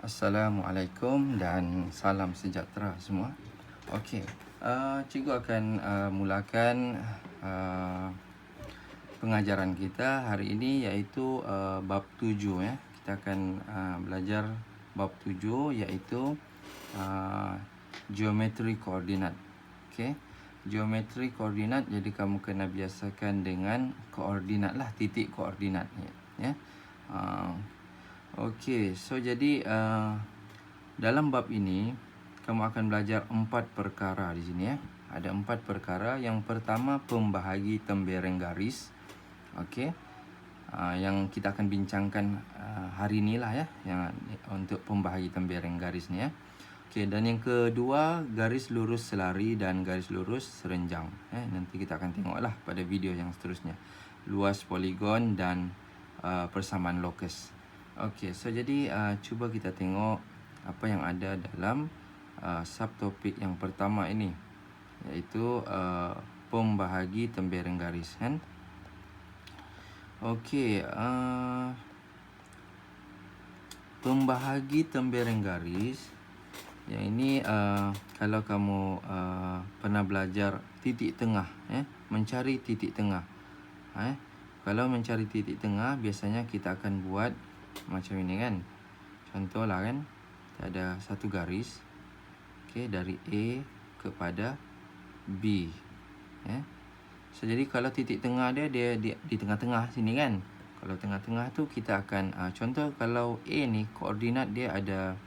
Assalamualaikum dan salam sejahtera semua. Okey, cikgu akan mulakan pengajaran kita hari ini iaitu bab 7 ya. Kita akan belajar bab 7 iaitu geometri koordinat. Okey. Geometri koordinat, jadi kamu kena biasakan dengan koordinat lah, titik koordinat ya. Okey, so jadi dalam bab ini kamu akan belajar 4 perkara di sini ya. Ada 4 perkara. Yang pertama, pembahagi tembereng garis. Okey. Yang kita akan bincangkan hari ini lah ya, yang untuk pembahagi tembereng garis ni ya. Okey, dan yang kedua, garis lurus selari dan garis lurus serenjang. Nanti kita akan tengoklah pada video yang seterusnya. Luas poligon dan persamaan lokus. Okey, so jadi cuba kita tengok apa yang ada dalam subtopik yang pertama ini, iaitu pembahagi tembereng garis kan. Okey, pembahagi tembereng garis yang ini kalau kamu pernah belajar titik tengah mencari titik tengah. Kalau mencari titik tengah, biasanya kita akan buat macam ini kan. Contohlah kan, ada satu garis, okey, dari A kepada B So jadi kalau titik tengah dia di tengah-tengah sini kan. Kalau tengah-tengah tu kita akan contoh kalau A ni koordinat dia ada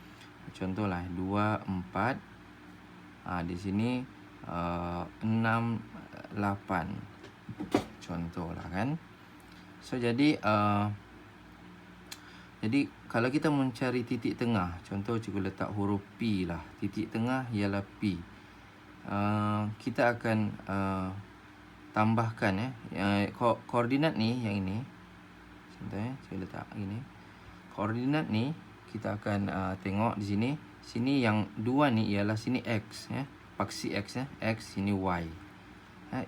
contohlah 2 4 di sini 6 8 contohlah kan. So jadi kalau kita mencari titik tengah, contoh cikgu letak huruf P lah. Titik tengah ialah P. Kita akan tambahkan koordinat ni yang ini. Contoh saya letak ini. Koordinat ni kita akan tengok di sini. Sini yang 2 ni ialah sini X paksi X X sini Y.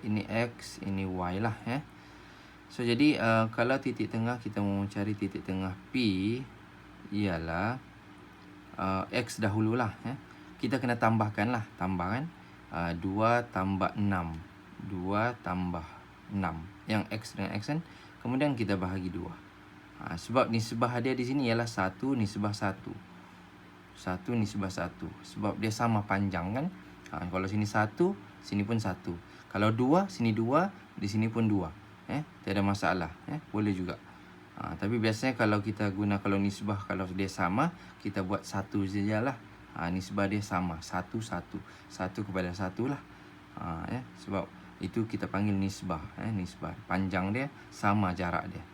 Ini X, ini Y lah So jadi kalau titik tengah, kita mau mencari titik tengah P ialah X dahululah Kita kena tambahkan lah, tambahkan 2 tambah 6, 2 tambah 6, yang X dengan X kan. Kemudian kita bahagi 2. Sebab nisbah dia di sini ialah 1 nisbah 1. 1 nisbah 1. Sebab dia sama panjang kan. Kalau sini 1, sini pun 1. Kalau 2, sini 2, di sini pun 2. Tiada masalah boleh juga. Tapi biasanya kalau kita guna, kalau nisbah, kalau dia sama, kita buat 1 sajalah. Nisbah dia sama, 1 1 1 kepada 1 lah. Sebab itu kita panggil nisbah. Nisbah panjang dia sama jarak dia.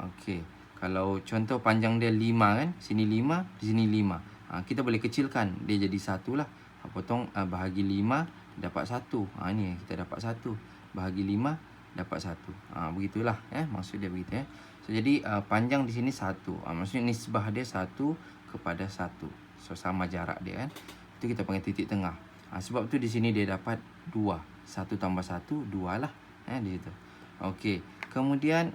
Okey, kalau contoh panjang dia 5 kan, sini 5, di sini 5. Kita boleh kecilkan dia jadi 1 lah. Potong bahagi 5 dapat 1. Ni kita dapat 1 bahagi 5 dapat 1. Begitulah maksud dia begitu So jadi panjang di sini 1. Maksudnya nisbah dia 1 kepada 1. So sama jarak dia kan. Itu kita panggil titik tengah. Sebab tu di sini dia dapat 2. 1 tambah 1 2 lah di situ. Okey, kemudian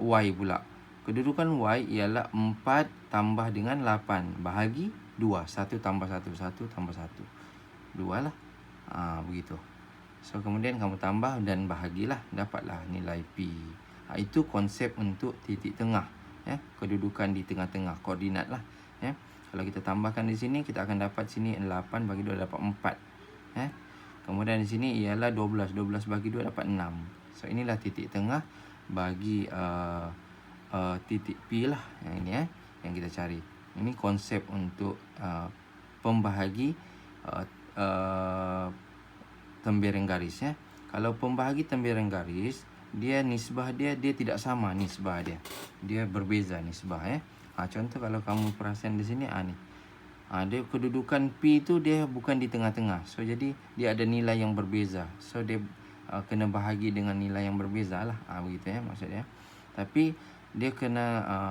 Y pula. Kedudukan Y ialah 4 tambah dengan 8 bahagi 2. 1 tambah 1 1 tambah 1 2 lah. Begitu. So kemudian kamu tambah dan bahagilah, dapatlah nilai P. Itu konsep untuk titik tengah kedudukan di tengah-tengah, koordinat lah Kalau kita tambahkan di sini, kita akan dapat sini 8 bagi 2 dapat 4 Kemudian di sini ialah 12 bagi 2 dapat 6. So inilah titik tengah bagi titik P lah yang ini yang kita cari. Ini konsep untuk pembahagi tembereng garis Kalau pembahagi tembereng garis, dia nisbah dia tidak sama nisbah dia. Dia berbeza nisbah contoh kalau kamu perasan di sini ni. Dia kedudukan P tu dia bukan di tengah-tengah. So jadi dia ada nilai yang berbeza. So dia kena bahagi dengan nilai yang berbeza lah. Begitu maksudnya. Tapi dia kena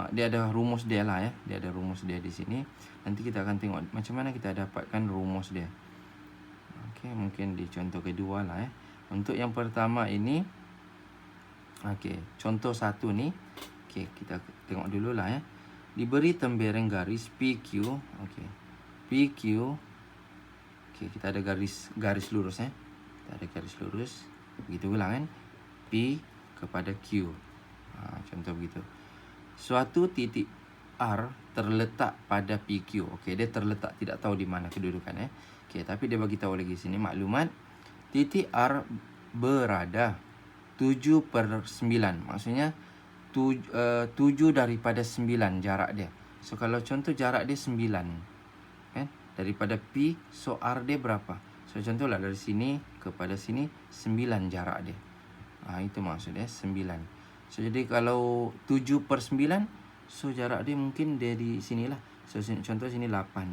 dia ada rumus dia lah Dia ada rumus dia di sini. Nanti kita akan tengok macam mana kita dapatkan rumus dia. Okey, mungkin di contoh kedua lah Untuk yang pertama ini, okey, contoh 1 ni. Okey, kita tengok dululah diberi tembereng garis PQ. Okey. PQ. Okey, kita ada garis lurus Kita ada garis lurus. Begitu pula kan? P kepada Q. Contoh begitu. Suatu titik R terletak pada PQ. Okey, dia terletak, tidak tahu di mana kedudukan Okey, tapi dia bagi tahu lagi sini maklumat titik R berada 7/9. Maksudnya 7 daripada 9 jarak dia. So kalau contoh jarak dia 9 kan, daripada P, so R dia berapa? So contohlah dari sini kepada sini 9 jarak dia. Itu maksudnya 9. So jadi kalau 7/9, so jarak dia mungkin dari sinilah. So contoh sini 8,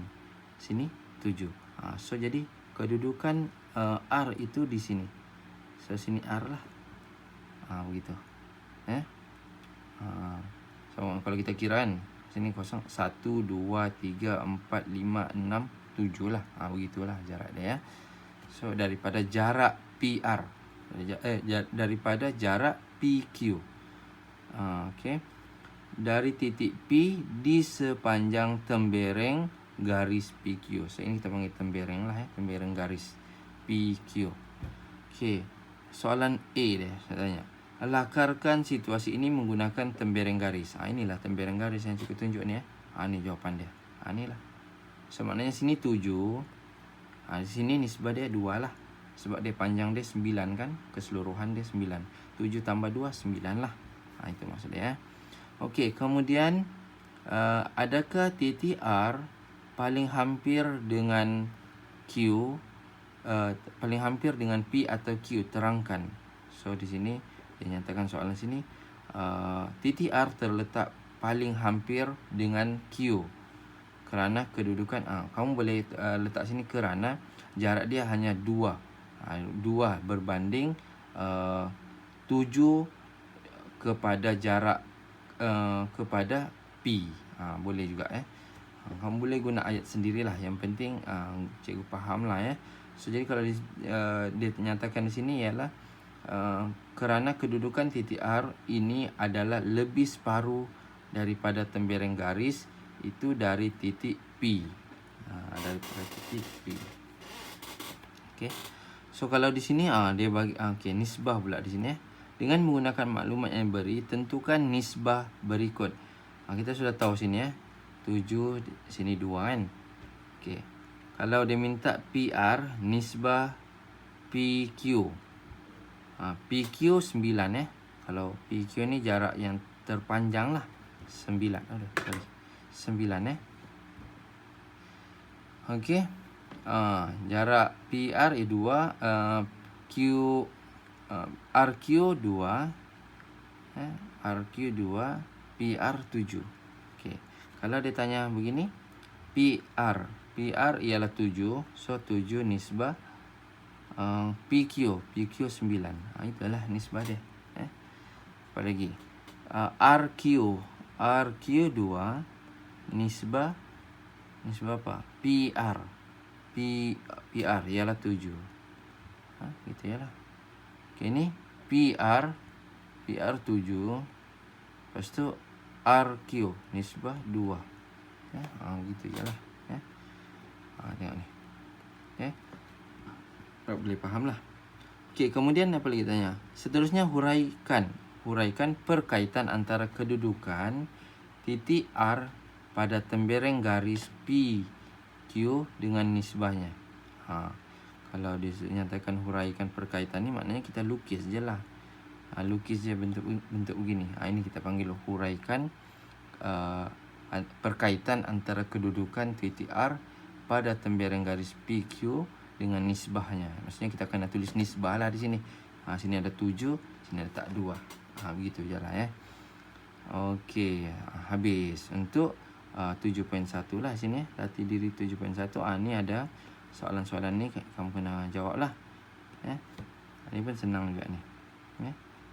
sini 7. So jadi kedudukan R itu di sini. So sini R lah. Begitu. So kalau kita kira kan, sini kosong, 1, 2, 3, 4, 5, 6, 7 lah. Begitulah jarak dia So daripada jarak PR, daripada jarak PQ. Okey. Dari titik P di sepanjang tembereng garis PQ. So ini kita panggil tembereng lah tembereng garis PQ. Okey. Soalan A dia saya tanya. Lakarkan situasi ini menggunakan tembereng garis. Inilah tembereng garis yang cikgu tunjuk ni ni jawapan dia. Inilah. So maknanya sini 7. Di sini nisbah dia 2 lah. Sebab dia panjang dia 9 kan. Keseluruhan dia 9. 7 tambah 2, 9 lah. Itu maksud dia Okey, kemudian adakah titik R paling hampir dengan Q, paling hampir dengan P atau Q? Terangkan. So di sini dia nyatakan soalan sini titik R terletak paling hampir dengan Q kerana kedudukan kamu boleh letak sini kerana jarak dia hanya 2 berbanding 7 kepada jarak kepada P. Boleh juga kamu boleh guna ayat sendirilah, yang penting cikgu faham lah So jadi kalau dia nyatakan di sini ialah kerana kedudukan titik R ini adalah lebih separuh daripada tembereng garis itu dari titik P. Daripada titik P. Okey. So kalau di sini dia bagi nisbah pula di sini Dengan menggunakan maklumat yang diberi, tentukan nisbah berikut. Kita sudah tahu sini 7 sini 2 kan. Okey. Kalau dia minta PR, nisbah PQ. PQ 9 Kalau PQ ni jarak yang terpanjang lah 9. 9 Okey. Jarak PR 2, Q RQ 2, RQ 2, PR 7. Okey. Kalau dia tanya begini, PR ialah 7, so 7 nisbah PQ 9. Itulah nisbah dia. Apa lagi? RQ 2 nisbah apa? PR ialah 7. Gitu yalah. Okey, ni PR 7. Lepas tu RQ nisbah 2. Gitu jelah. Tengok ni. Okey. Boleh faham lah. Okey, kemudian apa lagi tanya? Seterusnya huraikan perkaitan antara kedudukan titik R pada tembereng garis PQ dengan nisbahnya. Kalau dinyatakan huraikan perkaitan ni, maknanya kita lukis je lah. Lukis je bentuk begini. Ini kita panggil huraikan perkaitan antara kedudukan titik R pada tembereng garis PQ dengan nisbahnya. Maksudnya kita akan tulis nisbah lah di sini. Sini ada 7, sini ada tak 2. Begitu je lah Okey, habis untuk 7.1 lah sini latih diri 7.1. Ni ada soalan-soalan ni kamu kena jawab lah. Ni pun senang juga ni.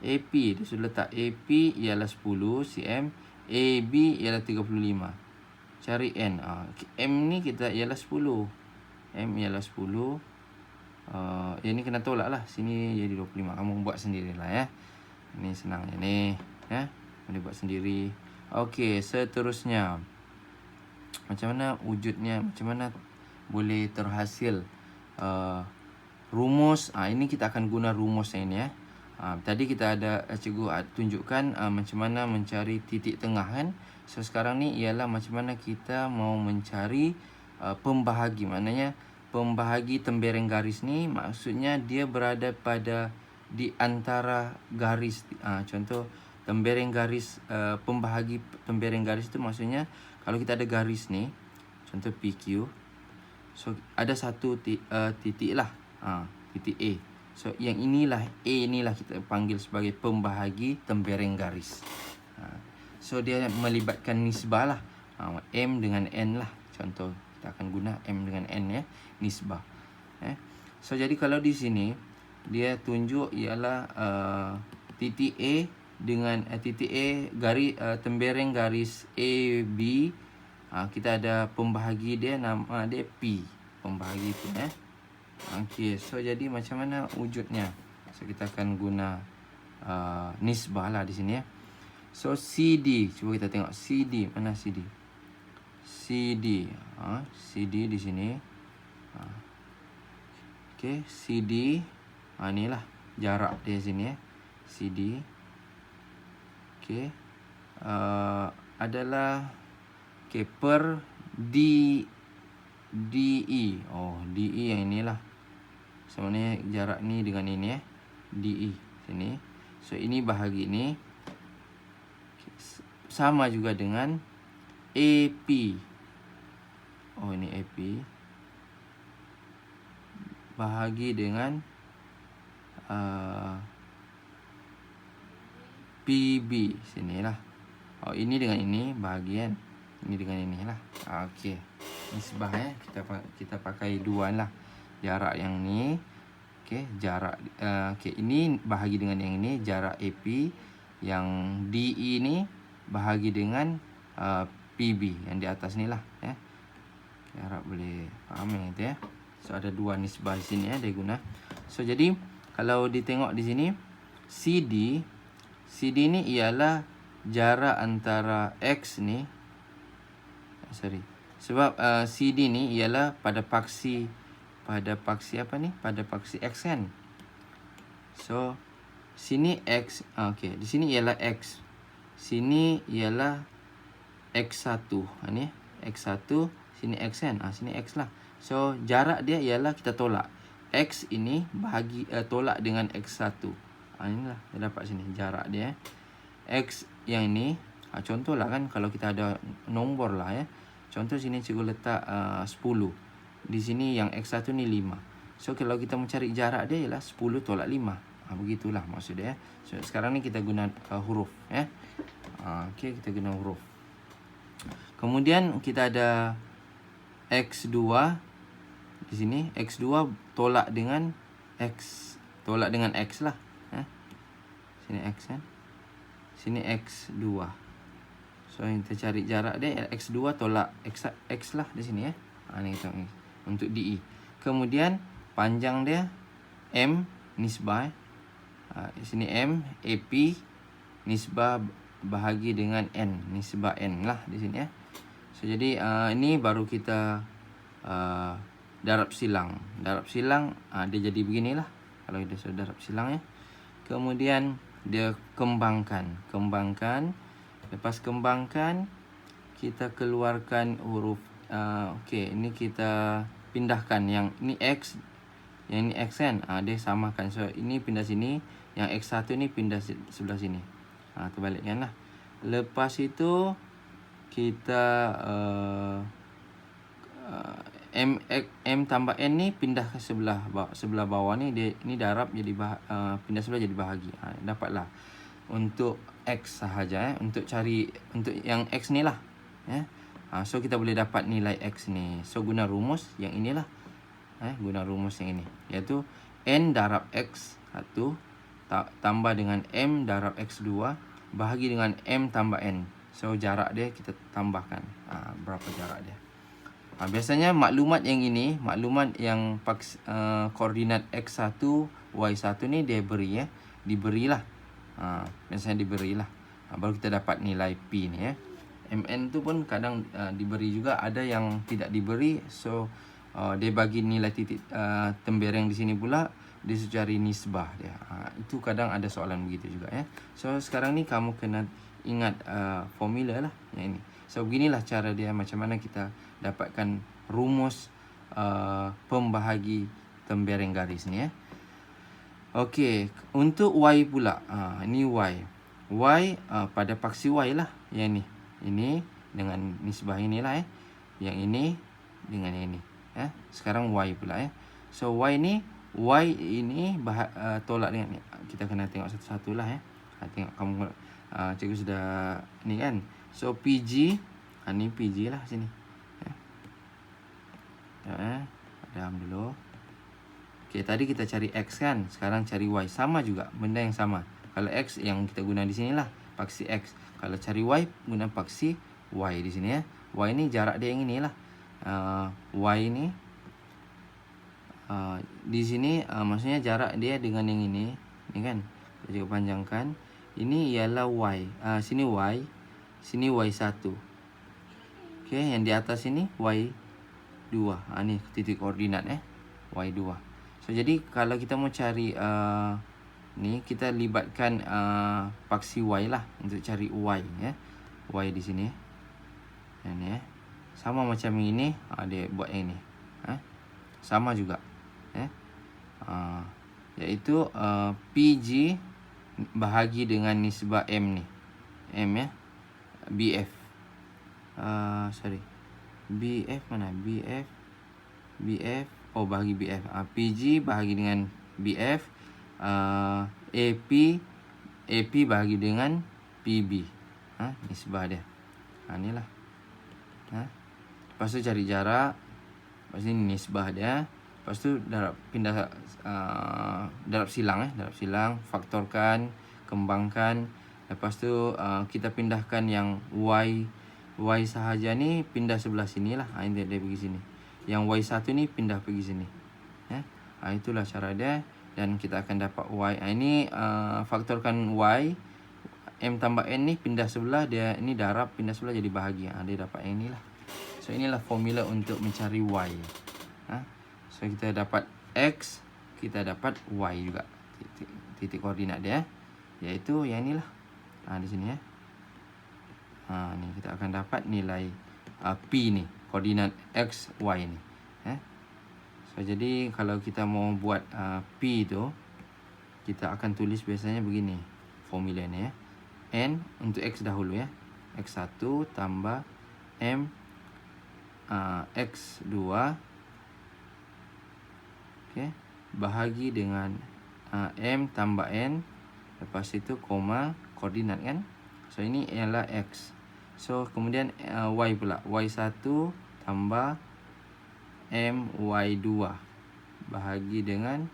AP dia sudah letak AP ialah 10 cm, AB ialah 35. Cari N. M ni kita ialah 10. M ialah 10. Yang ni kena tolak lah. Sini jadi 25. Kamu buat sendirilah Ini senang je ni. Boleh buat sendiri. Okey, seterusnya. Macam mana wujudnya, macam mana boleh terhasil rumus. Ini kita akan guna rumus yang ini ya. Tadi kita ada cikgu tunjukkan macam mana mencari titik tengah kan. So sekarang ni ialah macam mana kita mau mencari pembahagi. Maknanya pembahagi tembereng garis ni maksudnya dia berada pada di antara garis. Contoh tembereng garis, pembahagi tembereng garis tu maksudnya kalau kita ada garis ni, contoh PQ. So ada satu titik lah, titik A. So yang inilah A inilah kita panggil sebagai pembahagi tembereng garis. So dia melibatkan nisbah lah, M dengan N lah. Contoh kita akan guna M dengan N ya, nisbah. So jadi kalau di sini dia tunjuk ialah titik A dengan titik A garis tembereng garis AB. Kita ada pembahagi dia, nama dia P, pembahagi tu ya. Okey, so jadi macam mana wujudnya? So kita akan guna nisbah lah di sini ya. So CD, cuba kita tengok CD, mana CD? CD, CD di sini. Okey, CD, inilah jarak dia sini ya. CD. Okey, adalah per DE. DE yang inilah. Sebenarnya jarak ni dengan ini ya. DE sini. So ini bahagi ni sama juga dengan AP. Ini AP. Bahagi dengan PB sinilah. Ini dengan ini bahagian. Ini dengan ini lah. Okey. Nisbah ya. Kita pakai dua lah. Jarak yang ni. Okey, jarak ini bahagi dengan yang ini, jarak AP. Yang DE ni bahagi dengan PB yang di atas ni lah ya. Harap boleh faham yang itu ya. So ada dua nisbah di sini ya dia guna. So jadi kalau ditengok di sini CD ni ialah jarak antara X ni. Sebab CD ni ialah pada paksi apa ni? Pada paksi X kan. So sini X, okey, di sini ialah X. Sini ialah X1. Ni X1, sini X kan. Sini X lah. So jarak dia ialah kita tolak. X ini bahagi tolak dengan X1. Inilah kita dapat sini jarak dia. X yang ini, contohlah kan kalau kita ada nombor lah ya. Contoh sini cikgu letak 10. Di sini yang X1 ni 5. So kalau kita mencari jarak dia ialah 10 tolak 5. Begitulah maksud dia. So sekarang ni kita guna huruf ya. Okey, kita guna huruf. Kemudian kita ada X2 di sini. X2 tolak dengan X. Tolak dengan X lah. Sini X kan. Sini X2. So kita cari jarak dia X2 tolak X lah di sini ya. Ni kita ni untuk DE. Kemudian panjang dia M nisbah. Di sini M AP nisbah bahagi dengan N, nisbah N lah di sini ya. So jadi ini baru kita darab silang. Darab silang dia jadi beginilah. Kalau dia sudah darab silang ya. Kemudian dia kembangkan. Lepas kembangkan kita keluarkan huruf. Okey, ini kita pindahkan yang ini X, yang ini X kan. Dia samakan. So ini pindah sini, yang X1 ni pindah sebelah sini. Terbalikkan lah. Lepas itu kita M tambah N ni pindah ke sebelah bawah ni. Dia ni darab jadi pindah sebelah jadi bahagi. Dapatlah untuk X sahaja untuk cari untuk yang X ni lah ya. So kita boleh dapat nilai X ni. So guna rumus yang inilah. Guna rumus yang ini, iaitu N darab X1 tambah dengan M darab X2 bahagi dengan M tambah N. So jarak dia kita tambahkan. Berapa jarak dia. Biasanya maklumat yang ini, maklumat yang koordinat X1, Y1 ni dia beri ya. Diberilah. Biasanya diberilah. baru kita dapat nilai P ni ya. MN tu pun kadang diberi juga, ada yang tidak diberi. So dia bagi nilai titik tembereng di sini pula, dia cari nisbah dia. Itu kadang ada soalan begitu juga ya. So sekarang ni kamu kena ingat formula lah yang ini. So beginilah cara dia, macam mana kita dapatkan rumus pembahagi tembereng garis ni ya. Okey, untuk Y pula. Ini Y. Y pada paksi Y lah yang ni. Ini dengan nisbah inilah ya. Yang ini dengan ini ya. Sekarang Y pula ya. So Y ini tolak dengan ni. Kita kena tengok satu-satu lah ya. Tengok kamu cikgu sudah ni kan. So PG, ni PG lah sini ya. Padam dulu. Okey, tadi kita cari X kan, sekarang cari Y. Sama juga, benda yang sama. Kalau X yang kita guna di sini lah, paksi X. Kalau cari Y, guna paksi Y di sini ya. Y ni jarak dia yang inilah. Y ni di sini maksudnya jarak dia dengan yang ini. Ni kan, kita juga panjangkan. Ini ialah Y. Sini Y, sini Y1. Okey, yang di atas ini Y2. Ni titik koordinat Y2. So jadi kalau kita mau cari ni, kita libatkan paksi Y lah untuk cari Y ya. Y di sini. Ini ya. Sama macam ini, dia buat yang ni. Sama juga ya. Iaitu PG bahagi dengan nisbah M ni. M ya. BF. BF mana? BF. Oh, bahagi BF. PG bahagi dengan BF. AP bahagi dengan PB. Nisbah dia. Inilah. Lepas tu cari jarak. Lepas ni nisbah dia. Lepas tu pindah darab silang darab silang, faktorkan, kembangkan. Lepas tu kita pindahkan yang Y sahaja ni pindah sebelah sini lah. Dia pergi sini. Yang Y1 ni pindah pergi sini ya. Itulah cara dia. Dan kita akan dapat Y. Ini faktorkan Y. M tambah N ni pindah sebelah, dia ini darab, pindah sebelah jadi bahagi. Dia dapat yang inilah. So inilah formula untuk mencari Y. So kita dapat X, kita dapat Y juga. Titik koordinat dia iaitu yang inilah. Di sini ya. Ni kita akan dapat nilai P ni, koordinat X, Y ni. So jadi kalau kita mau buat P tu, kita akan tulis biasanya begini formula ni ya. N untuk X dahulu ya. X1 tambah M X2 bahagi dengan M tambah N. Lepas itu koma koordinat kan. So ini ialah X. So kemudian Y pula. Y1 tambah M Y2 bahagi dengan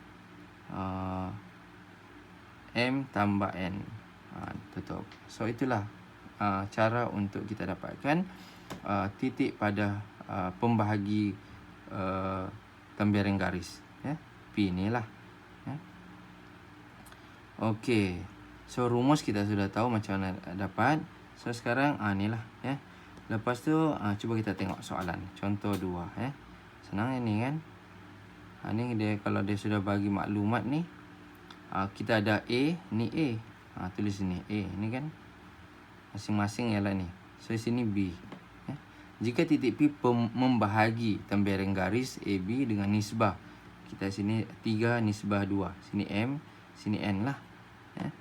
M tambah N. Tutup. So itulah cara untuk kita dapatkan titik pada pembahagi tembereng garis ya. P ni lah ya. Okey. So rumus kita sudah tahu macam mana dapat. So sekarang ni lah ya. Lepas tu cuba kita tengok soalan. Contoh 2 ya. Senang ini kan. Ni dia, kalau dia sudah bagi maklumat ni, kita ada A, ni A. Tulis sini A ni kan. Masing-masing ialah ni. So sini B ya. Jika titik P membahagi tembereng garis AB dengan nisbah, kita sini 3 nisbah 2. Sini M, sini N lah ya.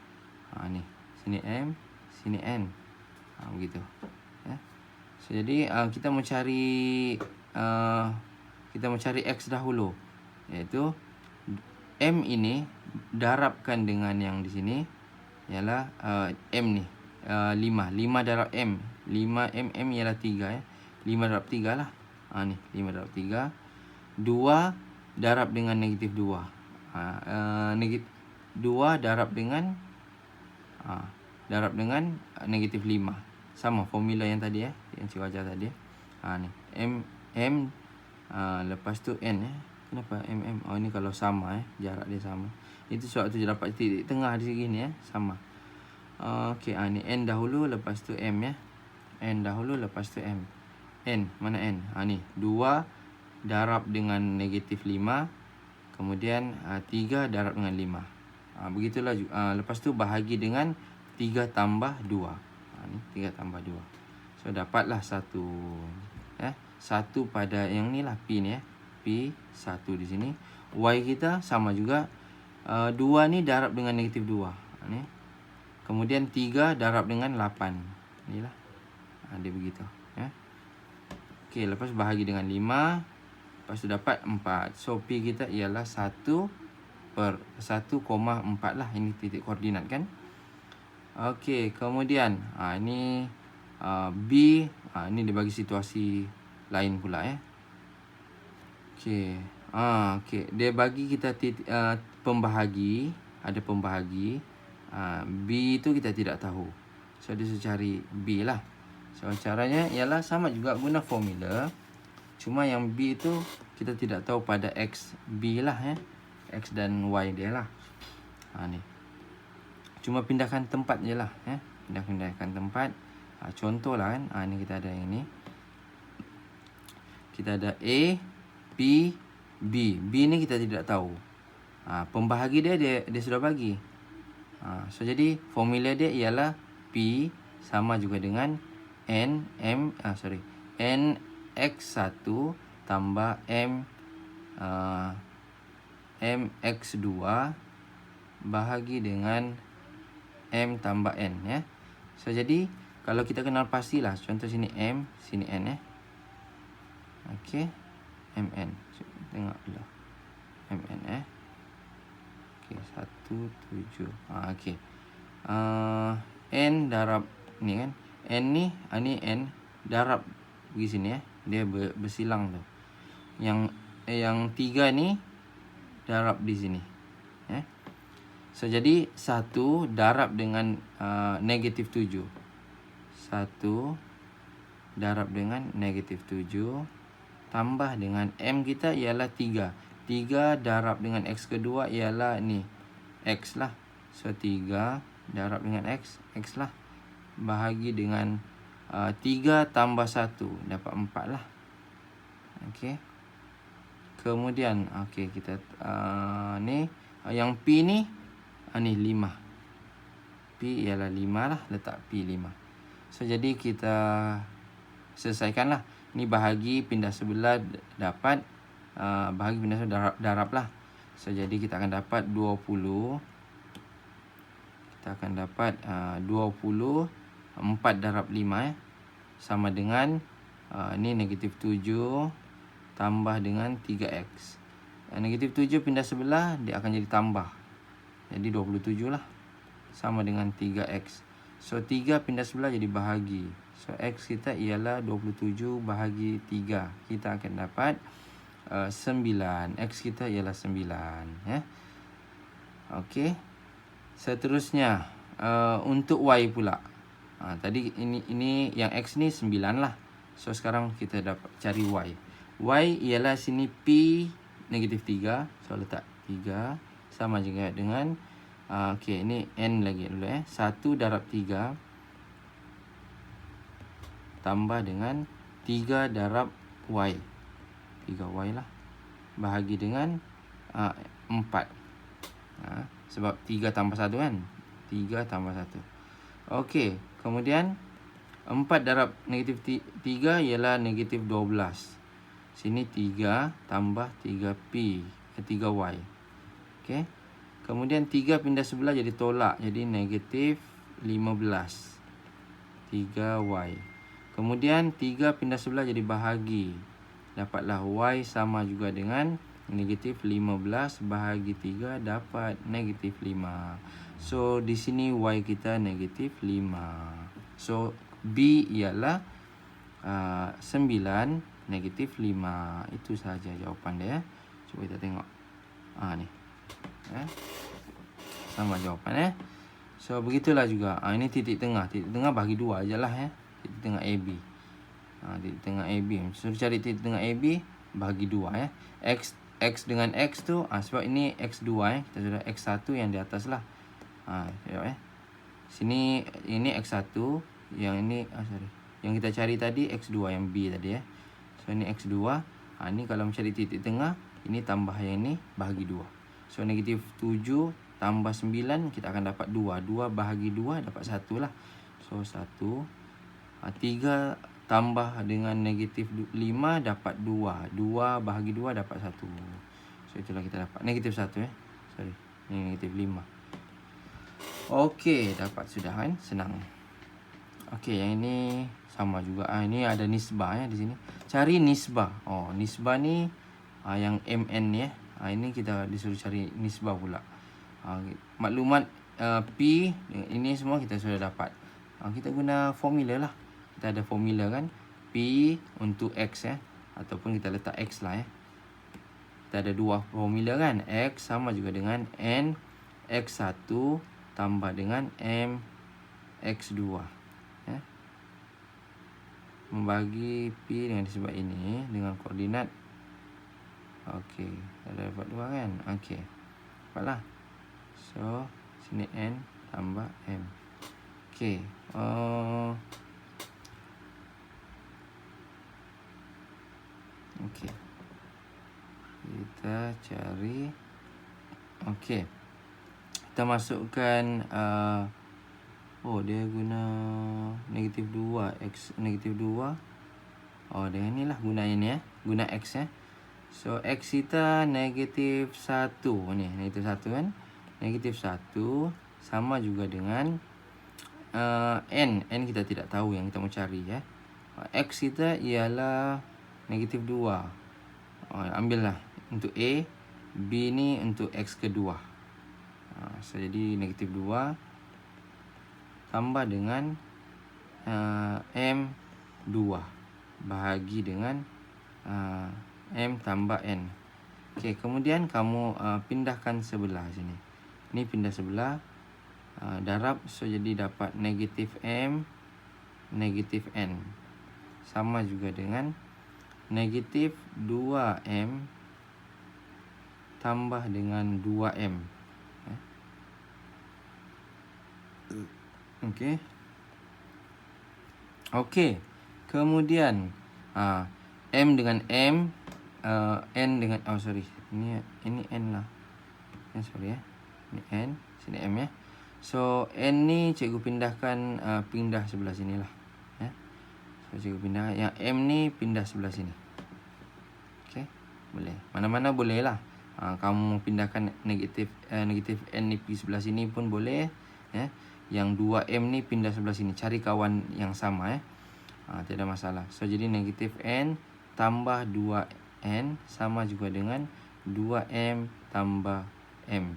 Ni sini M, sini N. Begitu ya. So jadi kita mau cari X dahulu, iaitu M ini darabkan dengan yang di sini ialah M ni 5 darab M. 5 M ialah 3 ya. 5 darab 3 lah. Ni 5 darab 3. 2 darab dengan negatif 2. 2 darab dengan negatif 5. Sama formula yang tadi ya, yang cikgu ajar tadi. Ni M lepas tu N ya. Kenapa M? Ini kalau sama jarak dia sama. Itu sebab tu dapat titik tengah di sini ya, sama. Okey, ni N dahulu, lepas tu M ya. N dahulu, lepas tu M. N, mana N? Ni 2 darab dengan negatif 5. Kemudian 3 darab dengan 5. Begitulah. Lepas tu bahagi dengan 3 tambah 2. Ni 3 tambah 2. So dapatlah 1. 1 pada yang ni lah, P ni ya. P 1 di sini. Y kita sama juga. 2 ni darab dengan negatif 2. Ni. Kemudian 3 darab dengan 8. Inilah. Dia begitu. Okey, lepas bahagi dengan 5. Lepas tu dapat 4. So P kita ialah 1/1,4 lah. Ini titik koordinat kan. Okey, kemudian ini B. Ini dia bagi situasi lain pula ya. Okey. Okey, dia bagi kita pembahagi, ada pembahagi. B itu kita tidak tahu. So dia suruh cari B lah. So caranya ialah sama juga guna formula. Cuma yang B itu kita tidak tahu pada X B lah ya. X dan Y dia lah. Ni. Cuma pindahkan tempat je lah ya. Pindahkan tempat. Contoh lah kan. Ni kita ada yang ni. Kita ada A, P, B. B ni kita tidak tahu. Pembahagi dia sudah bagi. So jadi formula dia ialah P sama juga dengan NX1 tambah MX2 bahagi dengan M tambah N ya. So jadi kalau kita kenal pastilah, contoh sini M, sini N ya. Okey, MN. Tengok dulu. MN Okey, 1, 7. Okey. N darab ni kan. N ni N darab pergi sini ya. Dia bersilang tu. Yang 3 ni darab di sini. Ya. So jadi 1 darab dengan negatif 7. 1 darab dengan negatif 7 tambah dengan M kita ialah 3. 3 darab dengan X kedua ialah ni X lah. So 3 darab dengan X lah. Bahagi dengan 3 tambah 1 dapat 4 lah. Okey. Kemudian okey, kita ni yang P ni ni 5. P ialah 5 lah, letak P 5. So jadi kita selesaikanlah. Ni bahagi pindah sebelah dapat bahagi pindah sebelah darab lah. So jadi kita akan dapat 20. Kita akan dapat 20 4 darab 5 ya. Sama dengan ni negatif 7 tambah dengan 3X. Negatif 7 pindah sebelah, dia akan jadi tambah. Jadi 27 lah. Sama dengan 3X. So 3 pindah sebelah jadi bahagi. So X kita ialah 27 bahagi 3. Kita akan dapat 9. X kita ialah 9 ya. Okey. Seterusnya untuk Y pula. Tadi ini yang X ni 9 lah. So sekarang kita dapat cari Y. Y ialah sini P negatif 3. So letak 3 sama juga dengan okey, ini N lagi dulu 1 darab 3 tambah dengan 3 darab Y. 3Y lah. Bahagi dengan 4. Sebab 3 tambah 1 kan. 3 tambah 1. Okey. Kemudian 4 darab negatif 3 ialah negatif 12. Sini 3 tambah 3P. 3Y. Okey. Kemudian 3 pindah sebelah jadi tolak. Jadi negatif 15. 3Y. Kemudian 3 pindah sebelah jadi bahagi. Dapatlah Y sama juga dengan negatif 15 bahagi 3 dapat negatif 5. So di sini Y kita negatif 5. So B ialah 9 negatif 5. Itu sahaja jawapan dia. Cuba kita tengok. Ni. Sama jawapan So begitulah juga. Ini titik tengah. Titik tengah bagi 2 ajalah titik tengah AB. Titik tengah AB. So cari titik tengah AB bagi 2 X dengan X tu sebab ini X2 kita sudah X1 yang di atas lah. Tengok Sini ini X1, yang ini yang kita cari tadi X2 yang B tadi ya. So ini X2. Ini kalau mencari titik tengah, ini tambah yang ini bahagi 2. So negatif 7 tambah 9 kita akan dapat 2. 2 bahagi 2 dapat 1 lah. So 1. 3 tambah dengan negatif 5 dapat 2. 2 bahagi 2 dapat 1. So itulah kita dapat negatif 1 ya. Sorry. Ini negatif 5. Okey, dapat sudah kan? Senang. Okey, yang ini sama juga. Ini ada nisbah ya di sini. Cari nisbah. Oh, nisbah ni yang MN ya. Ini kita disuruh cari nisbah pula. Maklumat P ini semua kita sudah dapat. Kita guna formula lah. Kita ada formula kan. P untuk X ya. Ataupun kita letak X lah ya. Kita ada dua formula kan. X sama juga dengan N X1 tambah dengan M X2 ya. Membagi P dengan disebut ini dengan koordinat. Okey, ada dapat 2 kan. Okey, dapatlah. So sini N tambah M. Okey, okey, kita cari. Okey, kita masukkan dia guna negatif 2 X negatif 2. Dengan ni lah guna ini ya. Guna X ya. So X kita negatif 1 ni. Negatif 1 kan. Negatif 1 sama juga dengan N. N kita tidak tahu yang kita mau cari ya. X kita ialah negatif 2. Ambillah untuk A. B ni untuk X kedua. So jadi negatif 2 tambah dengan M2 bahagi dengan M tambah N. Okey, kemudian kamu pindahkan sebelah sini. Ini pindah sebelah, darab, so jadi dapat negatif M negatif N sama juga dengan negatif 2M tambah dengan 2M. Okey. Okey. Kemudian M dengan M, N dengan Ini N lah. Sorry ya. Ini N, sini M ya. So N ni cikgu pindahkan pindah sebelah sini lah. Ya. So cikgu pindah yang M ni pindah sebelah sini. Okey. Boleh. Mana-mana boleh lah. Kamu pindahkan negatif N ni pergi sebelah sini pun boleh ya. Yang 2M ni pindah sebelah sini. Cari kawan yang sama ya. Tidak masalah. So jadi negatif N tambah 2N sama juga dengan 2M tambah M.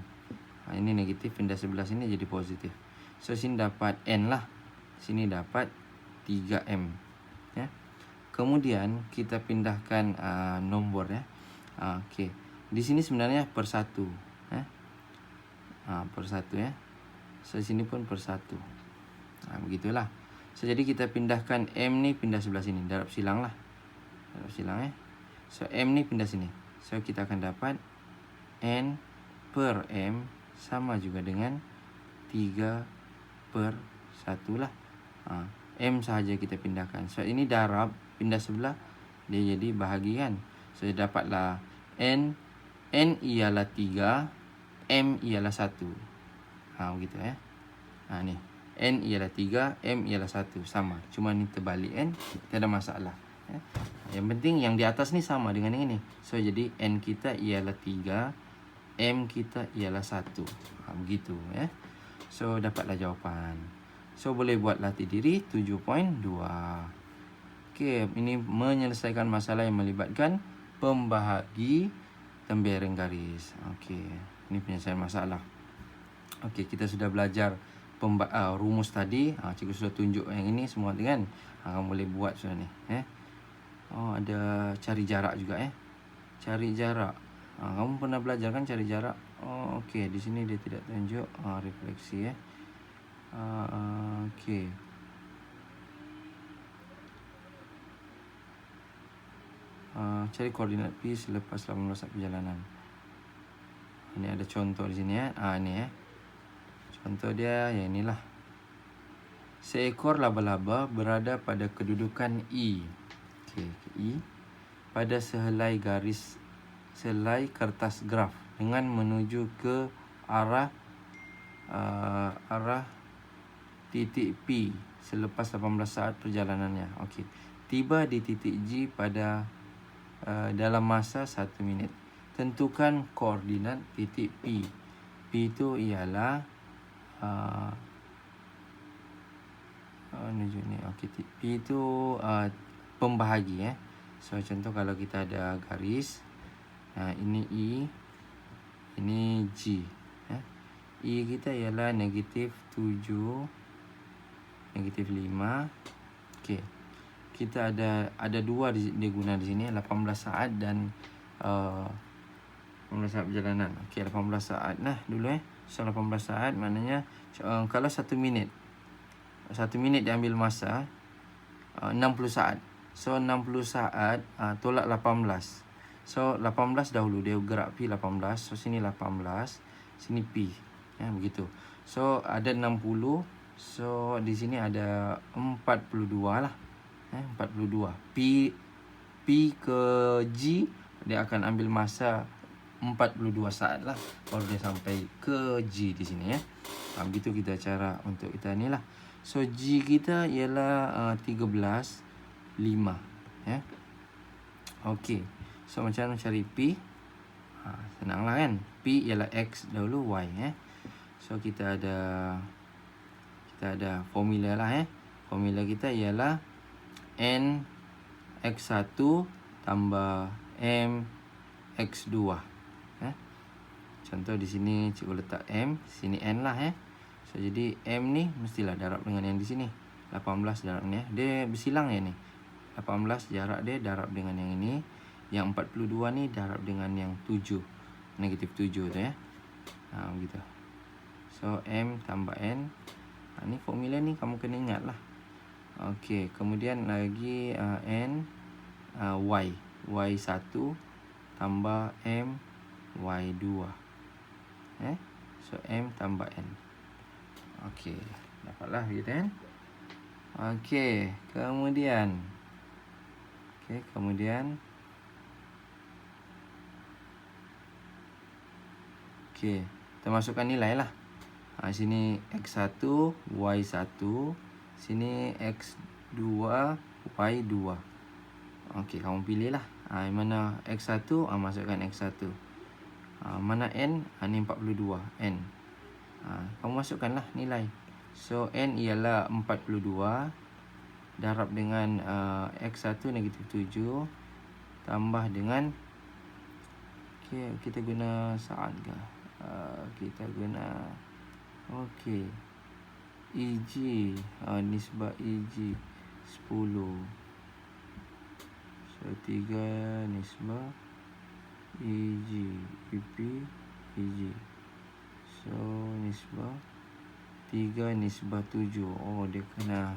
Ini negatif pindah sebelah sini jadi positif. So sini dapat N lah. Sini dapat 3M ya. Kemudian kita pindahkan nombor ya. Okey. Di sini sebenarnya per 1 ya. Per 1 ya. So sini pun per 1. Begitulah. So jadi kita pindahkan M ni pindah sebelah sini. Darab silang lah. Darab silang ya. So M ni pindah sini. So kita akan dapat N per M sama juga dengan 3 per 1 lah. M sahaja kita pindahkan. So ini darab pindah sebelah. Dia jadi bahagian. So dapatlah N ialah 3. M ialah 1. Begitu ya. Ni. N ialah 3, M ialah 1. Sama. Cuma ni terbalik N. Tidak ada masalah. Ya. Yang penting yang di atas ni sama dengan yang ini. So jadi N kita ialah 3. M kita ialah 1. Begitu ya. So dapatlah jawapan. So boleh buat latih diri 7.2. Okey. Ini menyelesaikan masalah yang melibatkan pembahagi tembereng garis. Okey. Ini penyelesaian masalah. Okey, kita sudah belajar rumus tadi. Cikgu sudah tunjuk yang ini semua kan. Kamu boleh buat sudah ni. Ada cari jarak juga Cari jarak. Kamu pernah belajar kan cari jarak? Okey, di sini dia tidak tunjuk refleksi okey. Cari koordinat P selepas 18 saat perjalanan. Ini ada contoh di sini ya. Ini ya. Contoh dia yang inilah. seekor laba-laba berada pada kedudukan E. Okey, E pada sehelai kertas graf dengan menuju ke arah titik P selepas 18 saat perjalanannya. Okey. Tiba di titik G pada dalam masa 1 minit. Tentukan koordinat titik P. P itu ialah Okey, P itu pembahagi. So contoh kalau kita ada garis, ini E, ini G. E kita ialah -7, -5. Okey. Kita ada dua dia guna di sini, 18 saat dan 18 saat perjalanan. Okey, 18 saat lah dulu So 18 saat maknanya kalau 1 minit. 1 minit dia ambil masa 60 saat. So 60 saat tolak 18. So 18 dahulu dia gerak P 18. So sini 18, sini P. Begitu. So ada 60. So di sini ada 42 lah. 42. P ke G dia akan ambil masa 42 saat lah baru dia sampai ke G di sini begitu kita cara untuk kita ni lah. So G kita ialah 13.5 Okey. So macam mana cari P? Senang lah kan. P ialah X dahulu Y So kita ada formula lah Formula kita ialah N X1 tambah M X2. Contoh di sini cikgu letak M, sini N lah So jadi M ni mestilah darab dengan yang di sini. 18 darab ni dia bersilang ni. 18 jarak dia darab dengan yang ini. Yang 42 ni darab dengan yang 7. -7 tu begitu. So M tambah N. Ni formula ni kamu kena ingat lah. Okey, kemudian lagi N Y. Y1 tambah M Y2. So M tambah N. Okey, dapatlah gitu Okey, kemudian kita masukkan nilai lah. Sini X1, Y1, sini X2, Y2. Okey, kamu pilih lah. Mana X1, masukkan X1. Mana N? Ni 42, N. Kamu masukkan lah nilai. So N ialah 42 darab dengan X1 -7 tambah dengan kita guna saat ke? Kita guna EG, nisbah EG 10. So 3 nisbah EG EP EG. So nisbah 3 nisbah 7. Dia kena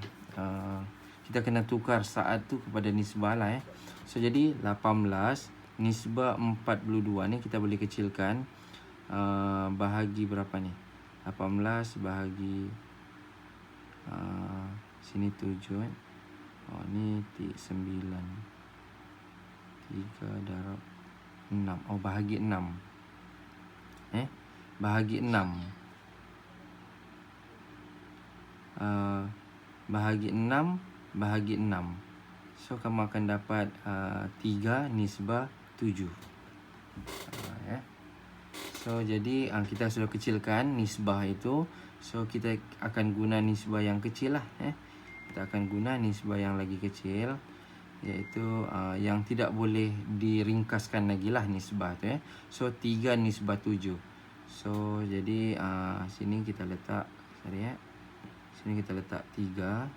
kita kena tukar saat tu kepada nisbah lah So jadi 18 nisbah 42 ni kita boleh kecilkan bahagi berapa ni? 18 bahagi sini 7 ni 9. 3 darab 6. Bahagi 6. Bahagi 6. Bahagi 6 bahagi 6. So kamu akan dapat 3 nisbah 7. So jadi kita sudah kecilkan nisbah itu. So kita akan guna nisbah yang kecil lah Kita akan guna nisbah yang lagi kecil, iaitu yang tidak boleh diringkaskan lagi lah nisbah tu So 3 nisbah 7. So jadi sini kita letak sini kita letak 3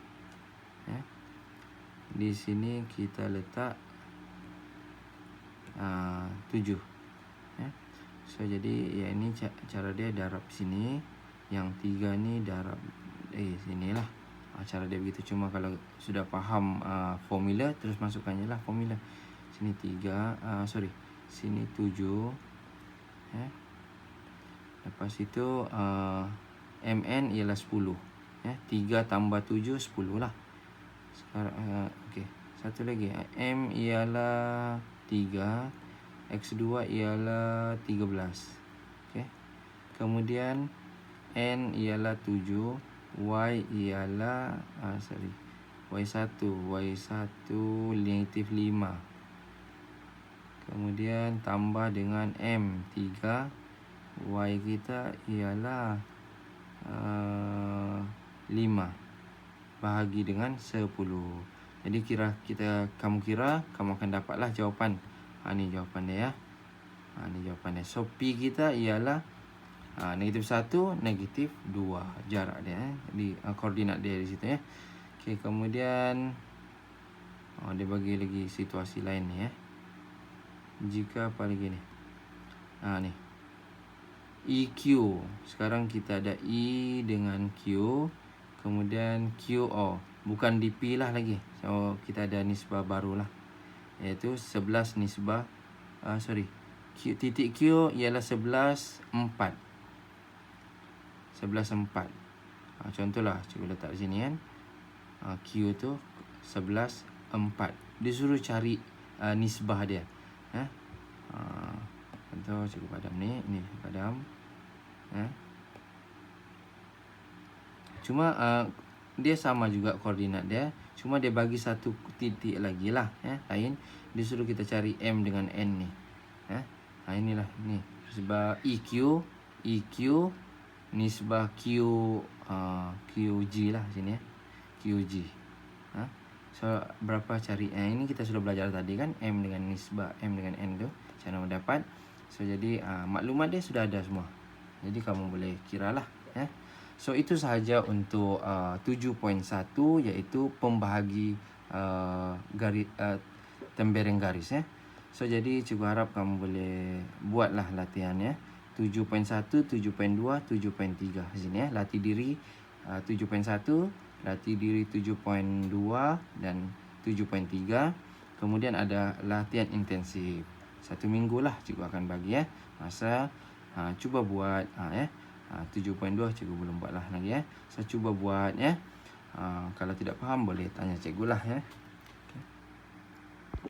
di sini kita letak 7 So jadi ini cara dia darab sini. Yang 3 ni darab sinilah. Cara dia begitu. Cuma kalau sudah faham formula, terus masukkan je lah formula. Sini 3 sini 7 Lepas itu MN ialah 10 3 tambah 7, 10 lah. Sekarang, okey. Satu lagi. M ialah 3. X2 ialah 13. Okey. Kemudian N ialah 7. Y ialah, Y1. Y1 negatif 5. Kemudian tambah dengan M 3. Y kita ialah 5 bahagi dengan 10. Jadi kamu akan dapatlah jawapan. Ni jawapan dia ya. Ni jawapan dia. So P kita ialah negatif 1, negatif 2 jarak dia di koordinat dia di situ ya. Okey, kemudian dia bagi lagi situasi lain ni ya. Jika apa lagi ni? Ni EQ. Sekarang kita ada E dengan Q. Kemudian QO. Bukan DP lah lagi. So kita ada nisbah baru lah, iaitu 11 nisbah titik Q ialah 11, 4. 11, 4. Contohlah, cuba letak di sini kan. Q tu 11, 4. Disuruh cari nisbah dia. Contoh, cuba padam ni. Ni padam. Cuma dia sama juga koordinat dia. Cuma dia bagi satu titik lagi lah. Lain. Dia suruh kita cari M dengan N ni. Inilah. Ni. Nisbah EQ. Nisbah QG lah sini ya. QG. So berapa cari ini kita sudah belajar tadi kan, M dengan nisbah M dengan N tu cara mendapat. So jadi maklumat dia sudah ada semua. Jadi kamu boleh kiralah ya. So itu sahaja untuk 7.1, iaitu pembahagi tembereng garis ya. So jadi cuba harap kamu boleh buatlah latihan ya. 7.1, 7.2, 7.3 sini ya. Latih diri 7.1, latih diri 7.2 dan 7.3. Kemudian ada latihan intensif. 1 minggu lah cikgu akan bagi ya. Masa cuba buat 7.2 cikgu belum buat lah lagi ya. So cuba buat ya. Kalau tidak faham boleh tanya cikgu lah ya.